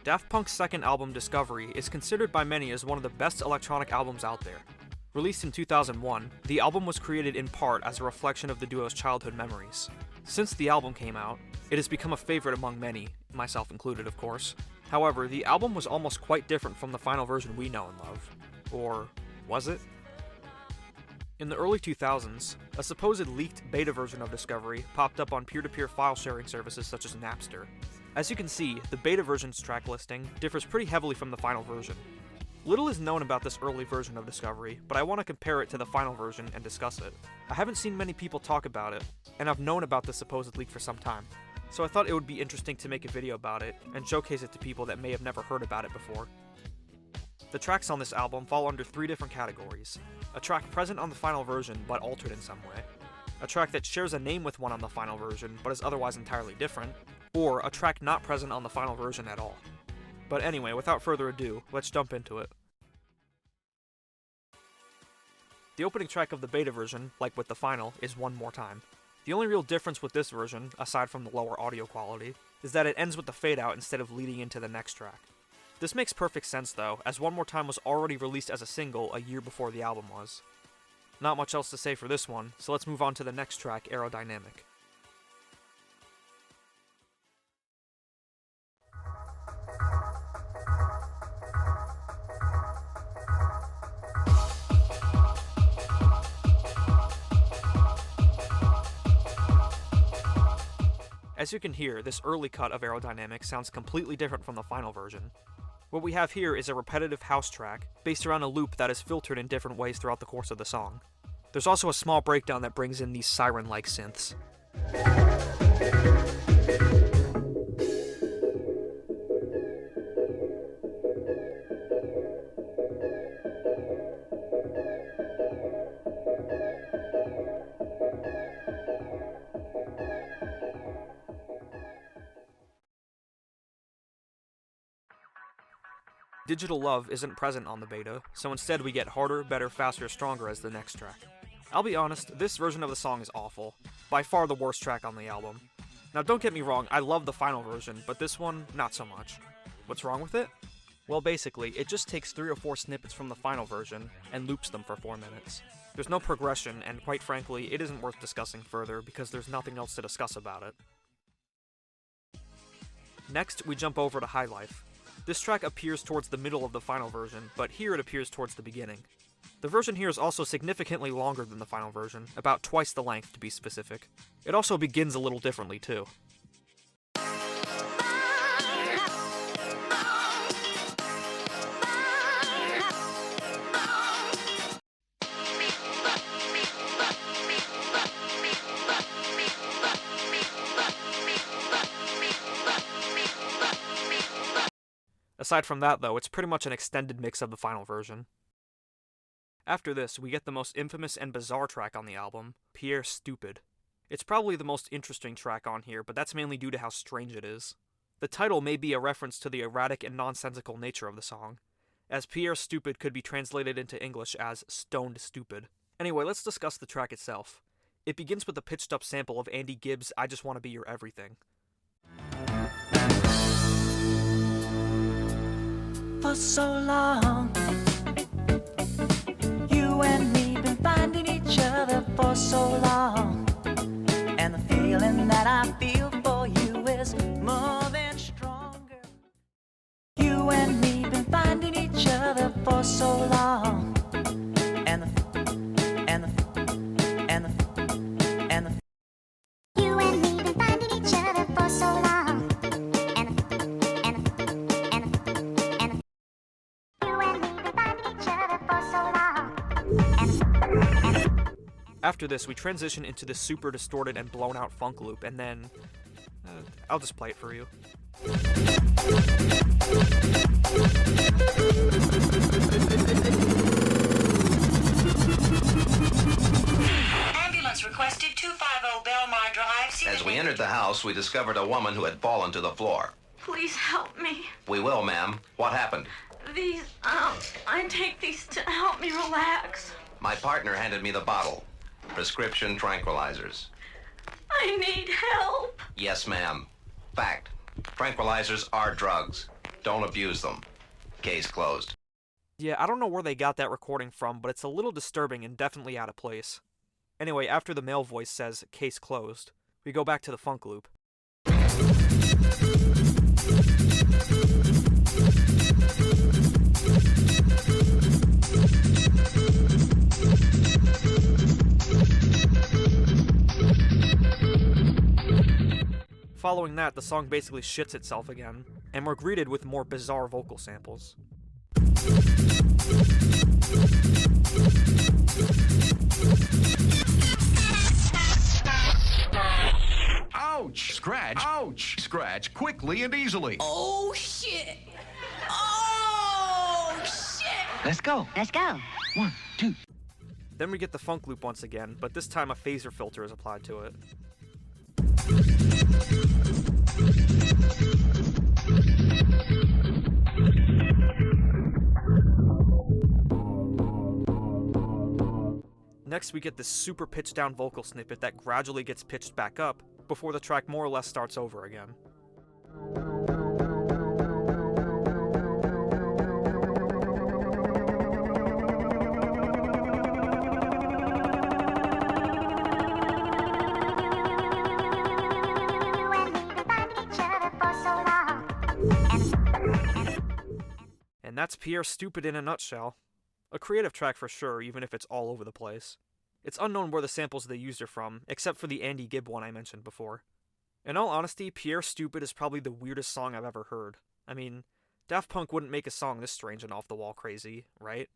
Daft Punk's second album, Discovery, is considered by many as one of the best electronic albums out there. Released in 2001, the album was created in part as a reflection of the duo's childhood memories. Since the album came out, it has become a favorite among many, myself included of course. However, the album was almost quite different from the final version we know and love. Or was it? In the early 2000s, a supposed leaked beta version of Discovery popped up on peer-to-peer file sharing services such as Napster. As you can see, the beta version's track listing differs pretty heavily from the final version. Little is known about this early version of Discovery, but I want to compare it to the final version and discuss it. I haven't seen many people talk about it, and I've known about this supposed leak for some time, so I thought it would be interesting to make a video about it and showcase it to people that may have never heard about it before. The tracks on this album fall under 3 different categories: a track present on the final version but altered in some way, a track that shares a name with one on the final version but is otherwise entirely different, or a track not present on the final version at all. But anyway, without further ado, let's jump into it. The opening track of the beta version, like with the final, is One More Time. The only real difference with this version, aside from the lower audio quality, is that it ends with the fade out instead of leading into the next track. This makes perfect sense though, as One More Time was already released as a single a year before the album was. Not much else to say for this one, so let's move on to the next track, Aerodynamic. As you can hear, this early cut of Aerodynamic sounds completely different from the final version. What we have here is a repetitive house track, based around a loop that is filtered in different ways throughout the course of the song. There's also a small breakdown that brings in these siren-like synths. Digital Love isn't present on the beta, so instead we get Harder, Better, Faster, Stronger as the next track. I'll be honest, this version of the song is awful. By far the worst track on the album. Now don't get me wrong, I love the final version, but this one, not so much. What's wrong with it? Well basically, it just takes 3 or 4 snippets from the final version and loops them for 4 minutes. There's no progression, and quite frankly, it isn't worth discussing further because there's nothing else to discuss about it. Next, we jump over to High Life. This track appears towards the middle of the final version, but here it appears towards the beginning. The version here is also significantly longer than the final version, about twice the length to be specific. It also begins a little differently too. Aside from that though, it's pretty much an extended mix of the final version. After this, we get the most infamous and bizarre track on the album, Pierre Stupid. It's probably the most interesting track on here, but that's mainly due to how strange it is. The title may be a reference to the erratic and nonsensical nature of the song, as Pierre Stupid could be translated into English as Stoned Stupid. Anyway, let's discuss the track itself. It begins with a pitched up sample of Andy Gibbs' I Just Wanna Be Your Everything. For so long, you and me been finding each other for so long, and the feeling that I feel for you is more than stronger. You and me been finding each other for so long, and the you and me been finding each other for so long. After this, we transition into this super distorted and blown out funk loop, and then... I'll just play it for you. Ambulance requested 250 Belmar Drive. As we entered the house, we discovered a woman who had fallen to the floor. Please help me. We will, ma'am. What happened? These, I take these to help me relax. My partner handed me the bottle. Prescription tranquilizers. I need help. Yes, ma'am. Fact. Tranquilizers are drugs. Don't abuse them. Case closed. Yeah, I don't know where they got that recording from, but it's a little disturbing and definitely out of place. Anyway, after the male voice says, case closed, we go back to the funk loop. Following that, the song basically shits itself again, and we're greeted with more bizarre vocal samples. Ouch! Scratch! Ouch! Scratch quickly and easily. Oh, shit! Oh, shit! Let's go. Let's go. 1, 2. Then we get the funk loop once again, but this time a phaser filter is applied to it. Next we get this super pitched down vocal snippet that gradually gets pitched back up before the track more or less starts over again. And that's Pierre Stupid in a nutshell. A creative track for sure, even if it's all over the place. It's unknown where the samples they used are from, except for the Andy Gibb one I mentioned before. In all honesty, Pierre Stupid is probably the weirdest song I've ever heard. I mean, Daft Punk wouldn't make a song this strange and off-the-wall crazy, right?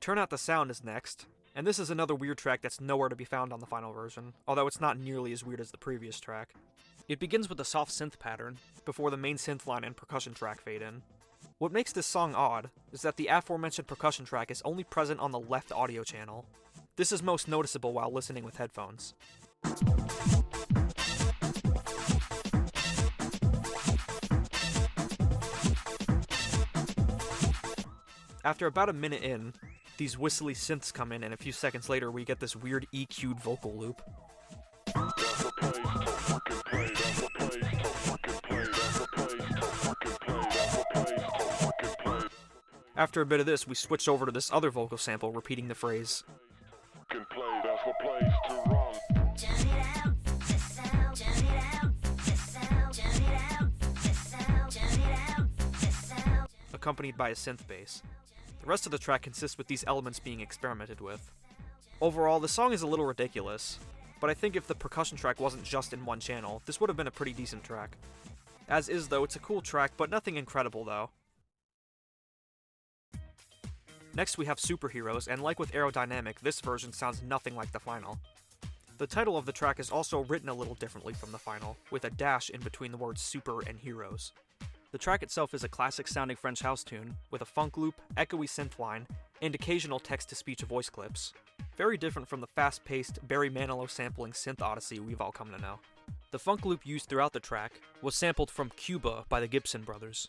Turn Out the Sound is next, and this is another weird track that's nowhere to be found on the final version, although it's not nearly as weird as the previous track. It begins with a soft synth pattern, before the main synth line and percussion track fade in. What makes this song odd is that the aforementioned percussion track is only present on the left audio channel. This is most noticeable while listening with headphones. After about a minute in, these whistly synths come in, and a few seconds later we get this weird EQ'd vocal loop. After a bit of this, we switch over to this other vocal sample repeating the phrase. Accompanied by a synth bass. The rest of the track consists with these elements being experimented with. Overall, the song is a little ridiculous, but I think if the percussion track wasn't just in one channel, this would have been a pretty decent track. As is though, it's a cool track, but nothing incredible though. Next we have Superheroes, and like with Aerodynamic, this version sounds nothing like the final. The title of the track is also written a little differently from the final, with a dash in between the words super and heroes. The track itself is a classic sounding French house tune, with a funk loop, echoey synth line, and occasional text-to-speech voice clips. Very different from the fast-paced, Barry Manilow sampling synth odyssey we've all come to know. The funk loop used throughout the track was sampled from Cuba by the Gibson brothers.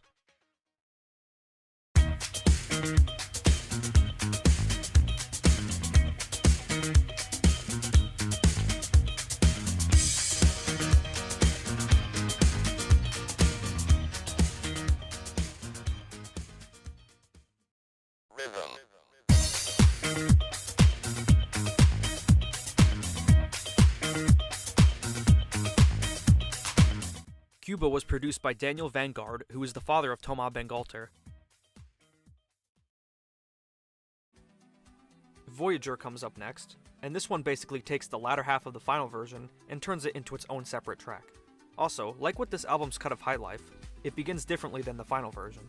Cuba was produced by Daniel Vanguard, who is the father of Thomas Bangalter. Voyager comes up next, and this one basically takes the latter half of the final version and turns it into its own separate track. Also, like with this album's cut of High Life, it begins differently than the final version.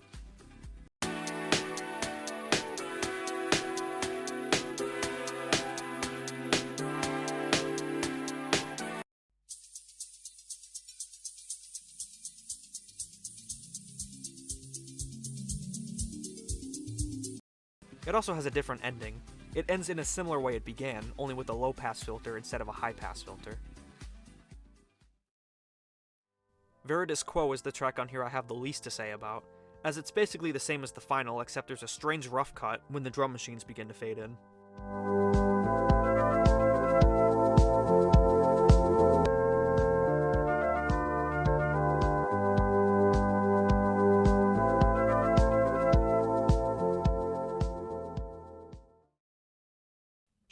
It also has a different ending. It ends in a similar way it began, only with a low-pass filter instead of a high-pass filter. Veritas Quo is the track on here I have the least to say about, as it's basically the same as the final, except there's a strange rough cut when the drum machines begin to fade in.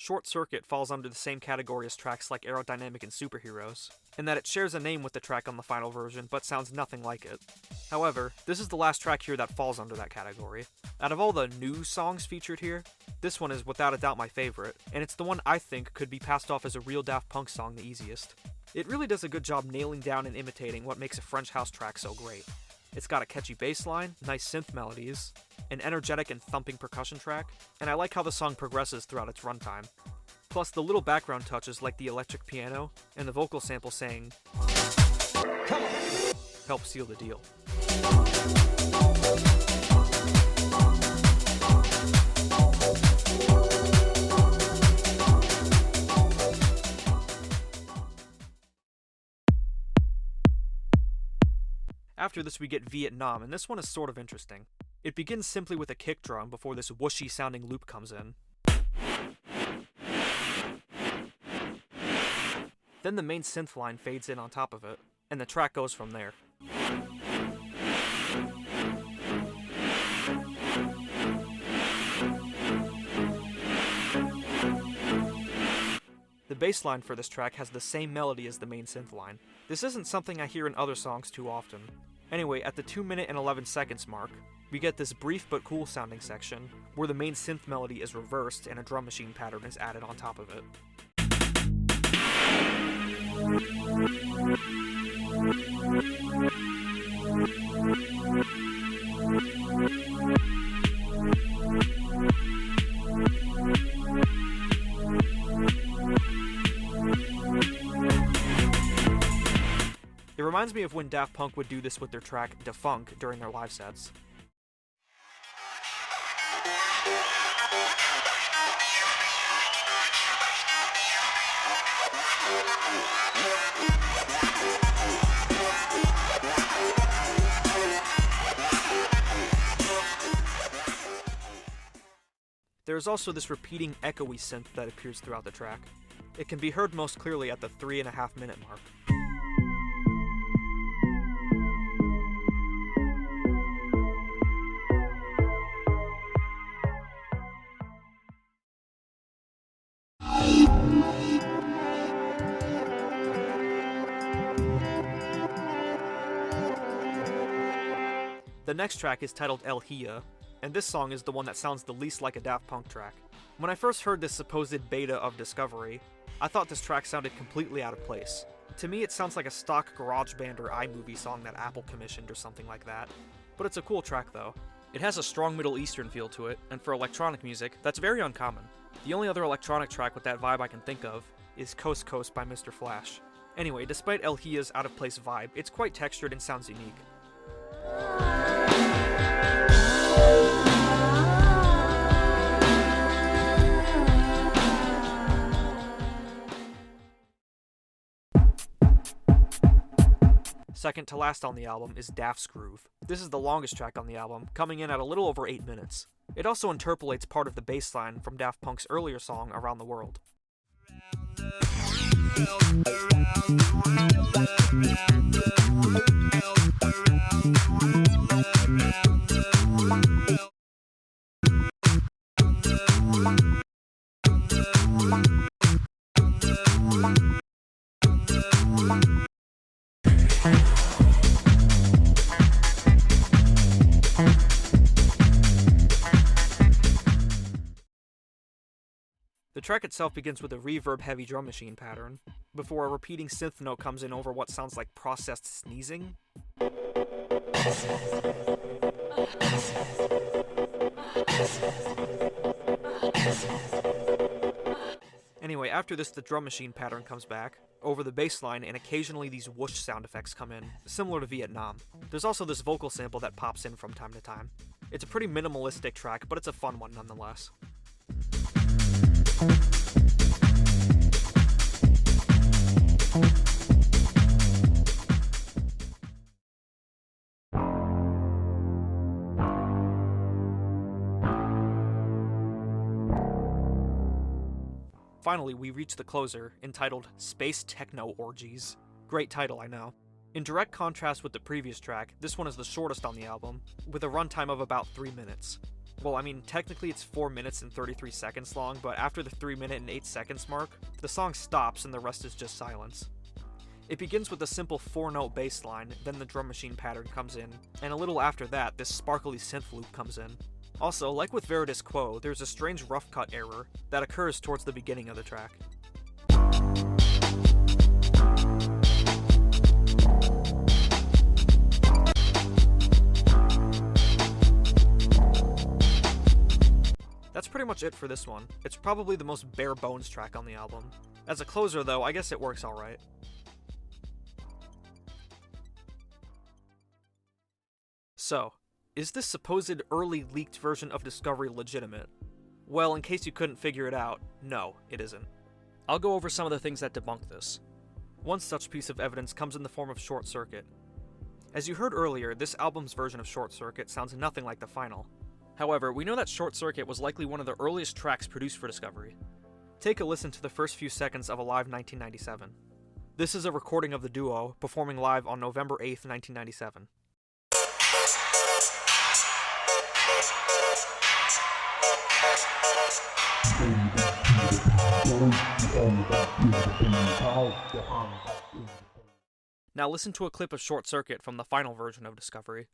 Short Circuit falls under the same category as tracks like Aerodynamic and Superheroes, in that it shares a name with the track on the final version, but sounds nothing like it. However, this is the last track here that falls under that category. Out of all the new songs featured here, this one is without a doubt my favorite, and it's the one I think could be passed off as a real Daft Punk song the easiest. It really does a good job nailing down and imitating what makes a French house track so great. It's got a catchy bass line, nice synth melodies, an energetic and thumping percussion track, and I like how the song progresses throughout its runtime. Plus, the little background touches like the electric piano and the vocal sample saying, "Come on," help seal the deal. After this we get Vietnam, and this one is sort of interesting. It begins simply with a kick drum before this whooshy sounding loop comes in. Then the main synth line fades in on top of it, and the track goes from there. The bass line for this track has the same melody as the main synth line. This isn't something I hear in other songs too often. Anyway, at the 2 minute and 11 seconds mark, we get this brief but cool sounding section, where the main synth melody is reversed and a drum machine pattern is added on top of it. It reminds me of when Daft Punk would do this with their track Debunk during their live sets. There is also this repeating echoey synth that appears throughout the track. It can be heard most clearly at the 3.5 minute mark. The next track is titled El Hia, and this song is the one that sounds the least like a Daft Punk track. When I first heard this supposed beta of Discovery, I thought this track sounded completely out of place. To me, it sounds like a stock GarageBand or iMovie song that Apple commissioned or something like that. But it's a cool track though. It has a strong Middle Eastern feel to it, and for electronic music, that's very uncommon. The only other electronic track with that vibe I can think of is Coast Coast by Mr. Flash. Anyway, despite El Hia's out-of-place vibe, it's quite textured and sounds unique. Second to last on the album is Daft's Groove. This is the longest track on the album, coming in at a little over 8 minutes. It also interpolates part of the bass line from Daft Punk's earlier song, Around the World. The track itself begins with a reverb-heavy drum machine pattern, before a repeating synth note comes in over what sounds like processed sneezing. Anyway, after this the drum machine pattern comes back, over the bass line, and occasionally these whoosh sound effects come in, similar to Vietnam. There's also this vocal sample that pops in from time to time. It's a pretty minimalistic track, but it's a fun one nonetheless. Finally, we reach the closer, entitled Space Techno Orgies. Great title, I know. In direct contrast with the previous track, this one is the shortest on the album, with a runtime of about 3 minutes. Well, I mean, technically it's 4 minutes and 33 seconds long, but after the 3 minute and 8 seconds mark, the song stops and the rest is just silence. It begins with a simple 4-note bass line, then the drum machine pattern comes in, and a little after that, this sparkly synth loop comes in. Also, like with Veritas Quo, there's a strange rough cut error that occurs towards the beginning of the track. That's pretty much it for this one. It's probably the most bare bones track on the album. As a closer though, I guess it works alright. So, is this supposed early leaked version of Discovery legitimate? Well, in case you couldn't figure it out, no, it isn't. I'll go over some of the things that debunk this. One such piece of evidence comes in the form of Short Circuit. As you heard earlier, this album's version of Short Circuit sounds nothing like the final. However, we know that Short Circuit was likely one of the earliest tracks produced for Discovery. Take a listen to the first few seconds of Alive 1997. This is a recording of the duo performing live on November 8th, 1997. Now listen to a clip of Short Circuit from the final version of Discovery.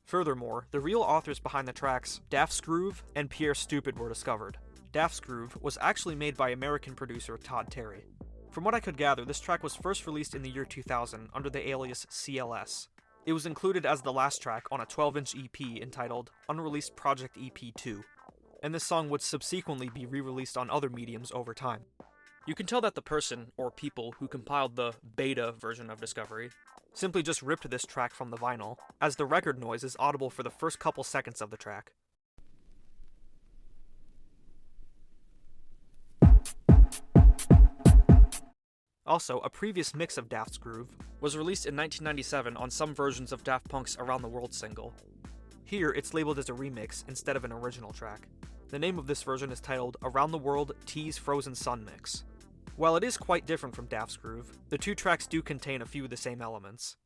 Furthermore, the real authors behind the tracks, Daft Groove and Pierre Stupid, were discovered. Daft Groove was actually made by American producer Todd Terry. From what I could gather, this track was first released in the year 2000 under the alias CLS. It was included as the last track on a 12-inch EP entitled Unreleased Project EP 2, and this song would subsequently be re-released on other mediums over time. You can tell that the person, or people, who compiled the beta version of Discovery simply just ripped this track from the vinyl, as the record noise is audible for the first couple seconds of the track. Also, a previous mix of Daft's Groove was released in 1997 on some versions of Daft Punk's Around the World single. Here, it's labeled as a remix instead of an original track. The name of this version is titled Around the World Tease Frozen Sun Mix. While it is quite different from Daft's Groove, the two tracks do contain a few of the same elements.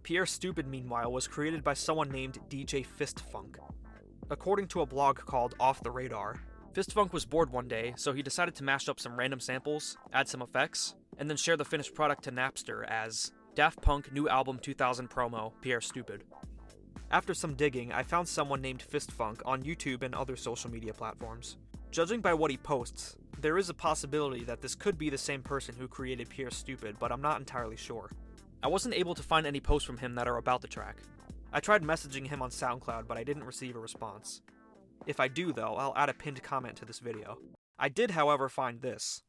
Pierre Stupid, meanwhile, was created by someone named DJ Fistfunk. According to a blog called Off the Radar, Fistfunk was bored one day, so he decided to mash up some random samples, add some effects, and then share the finished product to Napster as Daft Punk New Album 2000 Promo, Pierre Stupid. After some digging, I found someone named Fistfunk on YouTube and other social media platforms. Judging by what he posts, there is a possibility that this could be the same person who created Pierre Stupid, but I'm not entirely sure. I wasn't able to find any posts from him that are about the track. I tried messaging him on SoundCloud, but I didn't receive a response. If I do, though, I'll add a pinned comment to this video. I did, however, find this.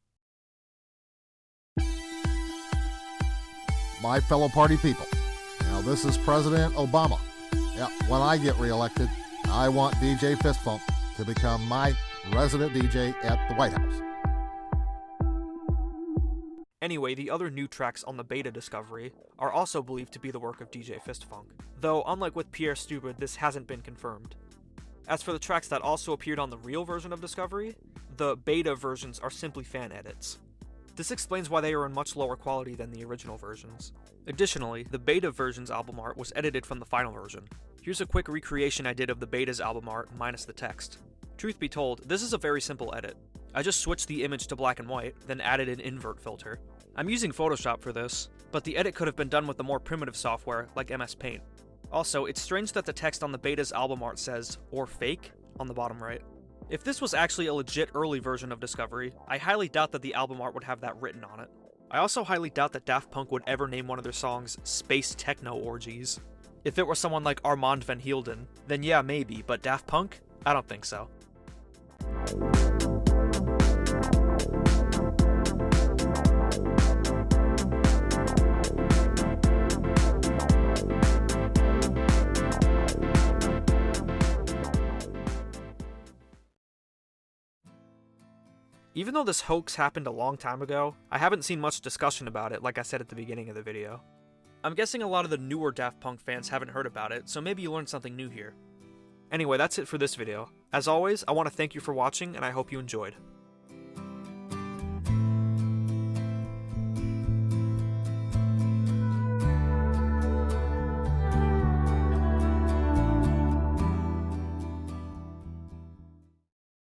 My fellow party people, now this is President Obama. Yeah, when I get reelected, I want DJ Fistfunk to become my resident DJ at the White House. Anyway, the other new tracks on the beta Discovery are also believed to be the work of DJ Fistfunk, though unlike with Pierre Stupid, this hasn't been confirmed. As for the tracks that also appeared on the real version of Discovery, the beta versions are simply fan edits. This explains why they are in much lower quality than the original versions. Additionally, the beta version's album art was edited from the final version. Here's a quick recreation I did of the beta's album art minus the text. Truth be told, this is a very simple edit. I just switched the image to black and white, then added an invert filter. I'm using Photoshop for this, but the edit could have been done with the more primitive software like MS Paint. Also, it's strange that the text on the beta's album art says, or fake, on the bottom right. If this was actually a legit early version of Discovery, I highly doubt that the album art would have that written on it. I also highly doubt that Daft Punk would ever name one of their songs Space Techno Orgies. If it were someone like Armand van Helden, then yeah, maybe, but Daft Punk? I don't think so. Even though this hoax happened a long time ago, I haven't seen much discussion about it like I said at the beginning of the video. I'm guessing a lot of the newer Daft Punk fans haven't heard about it, so maybe you learned something new here. Anyway, that's it for this video. As always, I want to thank you for watching and I hope you enjoyed.